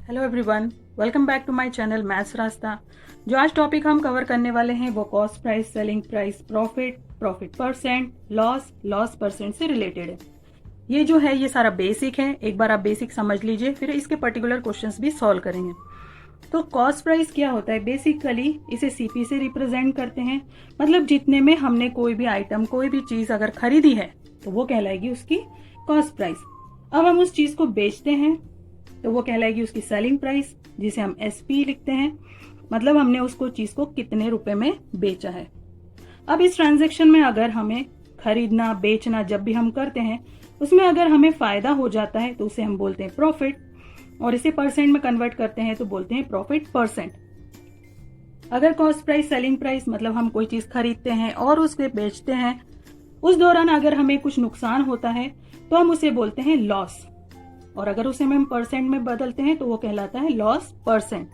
Hello everyone, welcome back to my channel maths रास्ता। जो आज टॉपिक हम कवर करने वाले हैं वो cost price, selling price, profit, profit percent, loss, loss percent से रिलेटेड है। ये जो है ये सारा बेसिक है। एक बार आप बेसिक समझ लीजिए, फिर इसके पर्टिकुलर क्वेश्चंस भी सॉल्व करेंगे। तो कॉस्ट प्राइस क्या होता है? बेसिकली इसे सीपी से रिप्रेजेंट करते हैं। मतलब जितने में हमने कोई भी आइटम, कोई भी चीज अगर खरीदी है तो वो कहलाएगी उसकी कॉस्ट प्राइस। अब हम उस चीज को बेचते हैं तो वो कहलाएगी उसकी सेलिंग प्राइस, जिसे हम एसपी लिखते हैं। मतलब हमने उसको चीज को कितने रुपए में बेचा है। अब इस ट्रांजैक्शन में अगर हमें खरीदना बेचना जब भी हम करते हैं उसमें अगर हमें फायदा हो जाता है तो उसे हम बोलते हैं प्रॉफिट, और इसे परसेंट में कन्वर्ट करते हैं तो बोलते हैं प्रॉफिट परसेंट। अगर कॉस्ट प्राइस, सेलिंग प्राइस मतलब हम कोई चीज खरीदते हैं और उसके बेचते हैं, उस दौरान अगर हमें कुछ नुकसान होता है तो हम उसे बोलते हैं लॉस, और अगर उसे हम परसेंट में बदलते हैं तो वो कहलाता है लॉस परसेंट।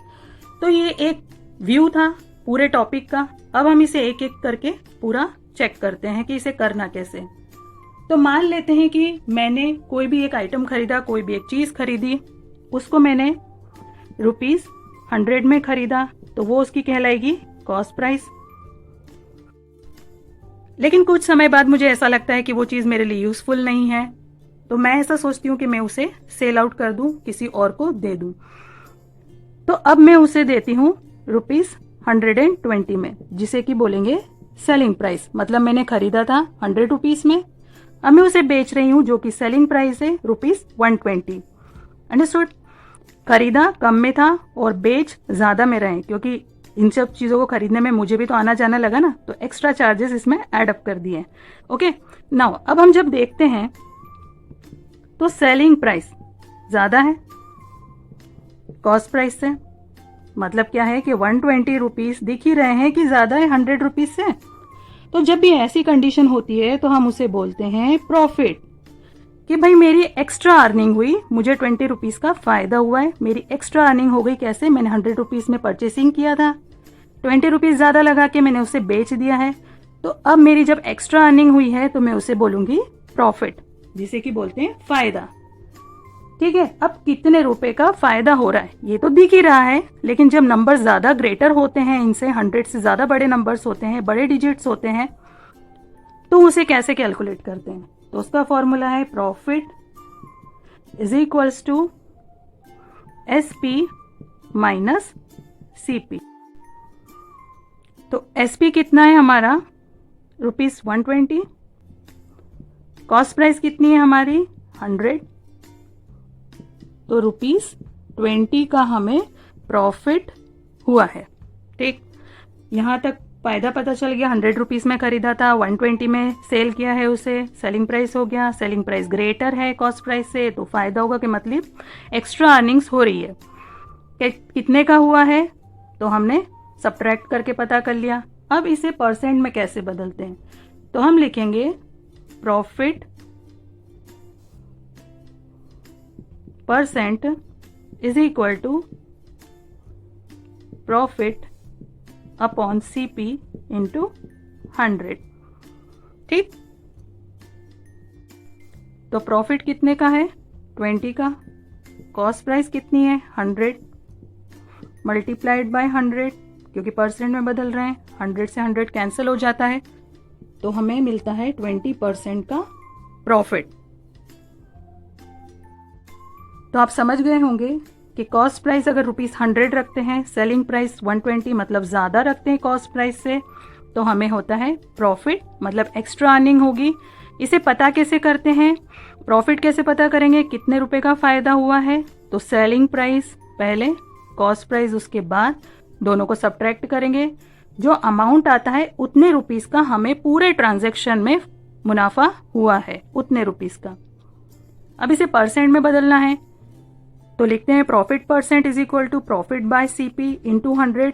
तो ये एक व्यू था पूरे टॉपिक का। अब हम इसे एक एक करके पूरा चेक करते हैं कि इसे करना कैसे। तो मान लेते हैं कि मैंने कोई भी एक आइटम खरीदा, कोई भी एक चीज खरीदी, उसको मैंने ₹100 में खरीदा तो वो उसकी कहलाएगी कॉस्ट प्राइस। लेकिन कुछ समय बाद मुझे ऐसा लगता है कि वो चीज मेरे लिए यूजफुल नहीं है, तो मैं ऐसा सोचती हूँ कि मैं उसे सेल आउट कर दूं, किसी और को दे दूं। तो अब मैं उसे देती हूँ ₹120 में, जिसे कि बोलेंगे सेलिंग प्राइस। मतलब मैंने खरीदा था ₹100 में, अब मैं उसे बेच रही हूँ जो कि सेलिंग प्राइस है ₹120। अंडरस्टूड? खरीदा कम में था और बेच ज्यादा में रहे, क्योंकि इन सब चीजों को खरीदने में मुझे भी तो आना जाना लगा ना, तो एक्स्ट्रा चार्जेस इसमें एड अप कर दिए। ओके, नाउ अब हम जब देखते हैं तो सेलिंग प्राइस ज्यादा है कॉस्ट प्राइस से। मतलब क्या है कि ₹120 दिख ही रहे हैं कि ज्यादा है ₹100 से। तो जब भी ऐसी कंडीशन होती है तो हम उसे बोलते हैं प्रॉफिट, कि भाई मेरी एक्स्ट्रा अर्निंग हुई, मुझे ₹20 का फायदा हुआ है। मेरी एक्स्ट्रा अर्निंग हो गई कैसे? मैंने ₹100 में परचेसिंग किया था, ₹20 ज्यादा लगा के मैंने उसे बेच दिया है। तो अब मेरी जब एक्स्ट्रा अर्निंग हुई है तो मैं उसे बोलूंगी प्रॉफिट, जिसे कि बोलते हैं फायदा। ठीक है, अब कितने रुपए का फायदा हो रहा है ये तो दिख ही रहा है, लेकिन जब नंबर ज्यादा ग्रेटर होते हैं, इनसे 100 से ज्यादा बड़े नंबर्स होते हैं, बड़े डिजिट्स होते हैं, तो उसे कैसे कैलकुलेट करते हैं? तो उसका फॉर्मूला है profit is equals to SP minus CP. तो एसपी कितना है हमारा? ₹120। कॉस्ट प्राइस कितनी है हमारी? 100। तो ₹20 का हमें प्रॉफिट हुआ है। ठीक, यहां तक फायदा पता चल गया। ₹100 में खरीदा था, 120 में सेल किया है उसे, सेलिंग प्राइस हो गया। सेलिंग प्राइस ग्रेटर है कॉस्ट प्राइस से तो फायदा होगा, कि मतलब एक्स्ट्रा अर्निंग्स हो रही है। कितने का हुआ है तो हमने सब्ट्रैक्ट करके पता कर लिया। अब इसे परसेंट में कैसे बदलते हैं? तो हम लिखेंगे profit percent is equal to profit upon CP into 100। ठीक, तो प्रॉफिट कितने का है? 20 का। कॉस्ट प्राइस कितनी है? 100 मल्टीप्लाइड बाय 100, क्योंकि परसेंट में बदल रहे हैं, 100 से 100 कैंसिल हो जाता है, तो हमें मिलता है 20% का प्रॉफिट। तो आप समझ गए होंगे कि कॉस्ट प्राइस अगर ₹100 रखते हैं, सेलिंग प्राइस 120 मतलब ज्यादा रखते हैं कॉस्ट प्राइस से, तो हमें होता है प्रॉफिट, मतलब एक्स्ट्रा अर्निंग होगी। इसे पता कैसे करते हैं? प्रॉफिट कैसे पता करेंगे? कितने रुपए का फायदा हुआ है, तो सेलिंग प्राइस पहले, कॉस्ट प्राइस उसके बाद, दोनों को सब्ट्रैक्ट करेंगे। जो अमाउंट आता है उतने ₹, का हमें पूरे ट्रांजैक्शन में मुनाफा हुआ है, उतने ₹। का। अब इसे परसेंट में बदलना है तो लिखते हैं profit percent is equal to profit by CP into 100।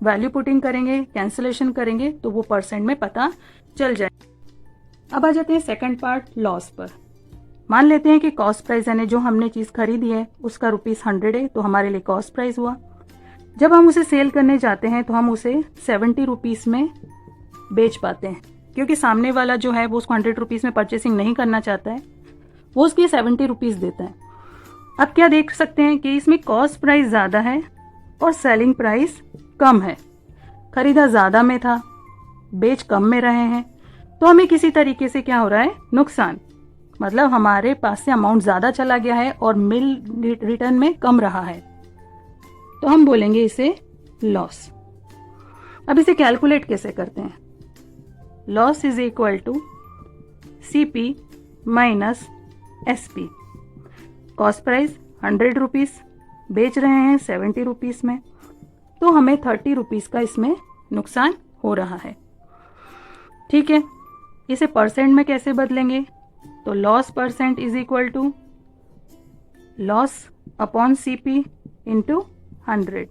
Value putting करेंगे, कैंसिलेशन करेंगे तो वो परसेंट में पता चल जाए। अब आ जाते हैं सेकंड पार्ट, लॉस पर। मान लेते हैं कि कॉस्ट प्राइस यानी जो हमने चीज खरीदी है उसका ₹100 है, तो हमारे लिए कॉस्ट प्राइस हुआ। जब हम उसे सेल करने जाते हैं तो हम उसे ₹70 में बेच पाते हैं, क्योंकि सामने वाला जो है वो उसको ₹100 में परचेसिंग नहीं करना चाहता है, वो उसके ₹70 देता है। अब क्या देख सकते हैं कि इसमें कॉस्ट प्राइस ज़्यादा है और सेलिंग प्राइस कम है। खरीदा ज़्यादा में था, बेच कम में रहे हैं, तो हमें किसी तरीके से क्या हो रहा है, नुकसान। मतलब हमारे पास से अमाउंट ज़्यादा चला गया है और मिल रिटर्न में कम रहा है, तो हम बोलेंगे इसे लॉस। अब इसे कैलकुलेट कैसे करते हैं? Loss is equal to CP minus SP। Cost price 100 rupees, बेच रहे हैं 70 रुपीज़ में, तो हमें 30 रुपीज़ का इसमें नुकसान हो रहा है। ठीक है, इसे परसेंट में कैसे बदलेंगे? तो loss percent is equal to loss upon CP into 100।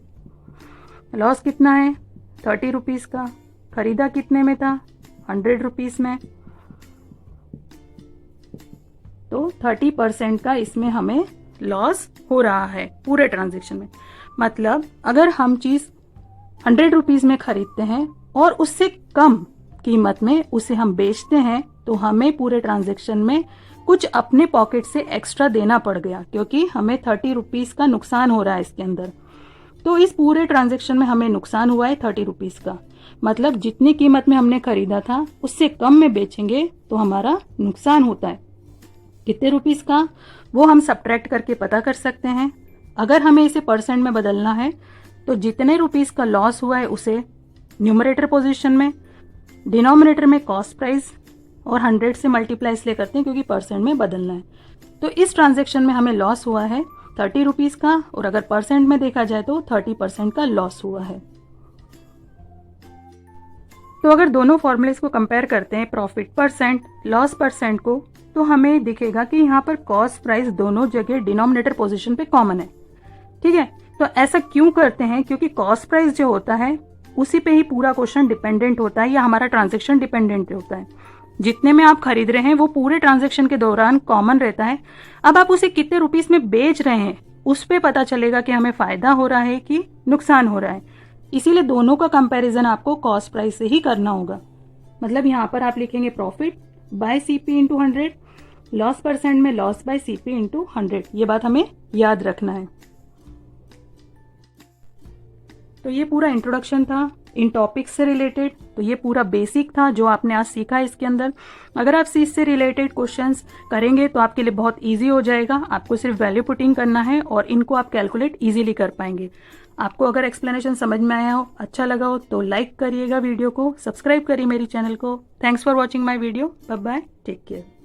Loss कितना है? 30 रुपीज़ का। खरीदा कितने में था? 100 रुपीज़ में। तो 30% का इसमें हमें लॉस हो रहा है पूरे ट्रांजैक्शन में। मतलब अगर हम चीज़ 100 रुपीज़ में खरीदते हैं और उससे कम कीमत में उसे हम बेचते हैं, तो हमें पूरे ट्रांजैक्शन में कुछ अपने पॉकेट से एक्स्ट्रा देना पड़ गया, क्योंकि हमें 30 रुपीज़ का नुकसान हो रहा है इसके अंदर। तो इस पूरे ट्रांजैक्शन में हमें नुकसान हुआ है 30 रुपीज़ का। मतलब जितनी कीमत में हमने खरीदा था उससे कम में बेचेंगे तो हमारा नुकसान होता है। कितने रुपीज़ का, वो हम सब्ट्रैक्ट करके पता कर सकते हैं। अगर हमें इसे परसेंट में बदलना है तो जितने रुपीज़ का लॉस हुआ है उसे न्यूमरेटर पोजीशन में, डिनोमिनेटर में कॉस्ट प्राइस और 100 से मल्टीप्लाई इसलिए करते हैं क्योंकि परसेंट में बदलना है। तो इस ट्रांजैक्शन में हमें लॉस हुआ है 30 रुपीज़ का, और अगर परसेंट में देखा जाए तो 30% का लॉस हुआ है। तो अगर दोनों फॉर्मूलेस को कंपेयर करते हैं, प्रॉफिट परसेंट, लॉस परसेंट को, तो हमें दिखेगा कि यहाँ पर कॉस्ट प्राइस दोनों जगह डिनोमिनेटर पोजीशन पे कॉमन है। ठीक है, तो ऐसा क्यों करते हैं? क्योंकि कॉस्ट प्राइस जो होता है उसी पे ही पूरा क्वेश्चन डिपेंडेंट होता है, या हमारा ट्रांजैक्शन डिपेंडेंट होता है। जितने में आप खरीद रहे हैं वो पूरे ट्रांजैक्शन के दौरान कॉमन रहता है। अब आप उसे कितने रुपीस में बेच रहे हैं उस पे पता चलेगा कि हमें फायदा हो रहा है कि नुकसान हो रहा है। इसीलिए दोनों का कंपैरिजन आपको कॉस्ट प्राइस से ही करना होगा। मतलब यहाँ पर आप लिखेंगे profit by CP into 100, loss percent में लॉस बाय CP इंटू 100। ये बात हमें याद रखना है। तो ये पूरा इंट्रोडक्शन था इन टॉपिक्स से रिलेटेड। तो ये पूरा बेसिक था जो आपने आज सीखा है इसके अंदर। अगर आप इससे रिलेटेड क्वेश्चंस करेंगे तो आपके लिए बहुत इजी हो जाएगा। आपको सिर्फ वैल्यू पुटिंग करना है और इनको आप कैलकुलेट इजीली कर पाएंगे। आपको अगर एक्सप्लेनेशन समझ में आया हो, अच्छा लगा हो, तो लाइक करिएगा वीडियो को, सब्सक्राइब करिए मेरी चैनल को। Thanks for watching my video. Bye bye, take care.